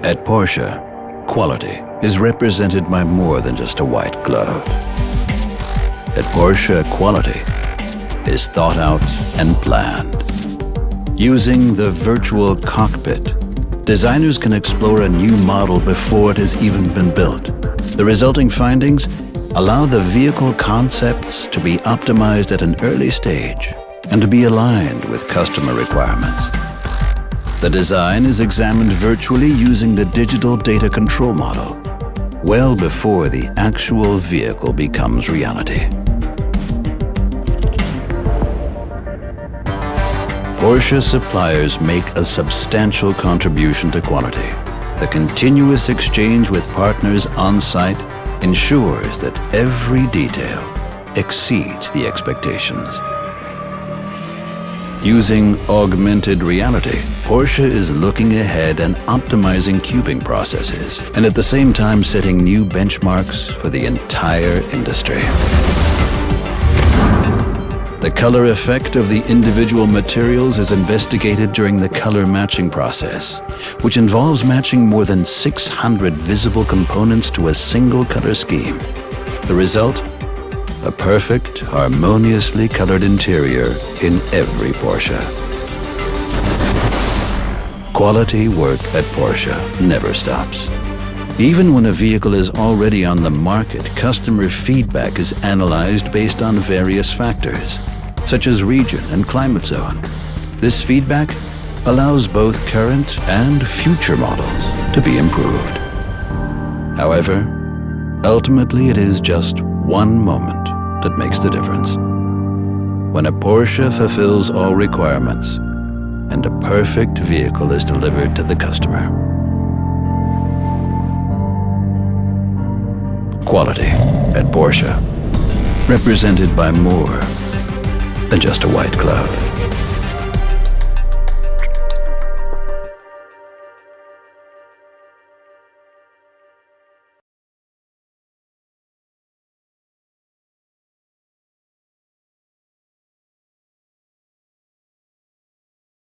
At Porsche, quality is represented by more than just a white glove. At Porsche, quality is thought out and planned. Using the virtual cockpit, designers can explore a new model before it has even been built. The resulting findings allow the vehicle concepts to be optimized at an early stage and to be aligned with customer requirements. The design is examined virtually using the digital data control model, well before the actual vehicle becomes reality. Porsche suppliers make a substantial contribution to quality. The continuous exchange with partners on-site ensures that every detail exceeds the expectations. Using augmented reality, Porsche is looking ahead and optimizing cubing processes, and at the same time setting new benchmarks for the entire industry. The color effect of the individual materials is investigated during the color matching process, which involves matching more than 600 visible components to a single color scheme. The result? A perfect, harmoniously colored interior in every Porsche. Quality work at Porsche never stops. Even when a vehicle is already on the market, customer feedback is analyzed based on various factors, such as region and climate zone. This feedback allows both current and future models to be improved. However, ultimately it is just one moment that makes the difference. When a Porsche fulfills all requirements and a perfect vehicle is delivered to the customer. Quality at Porsche, represented by more than just a white glove.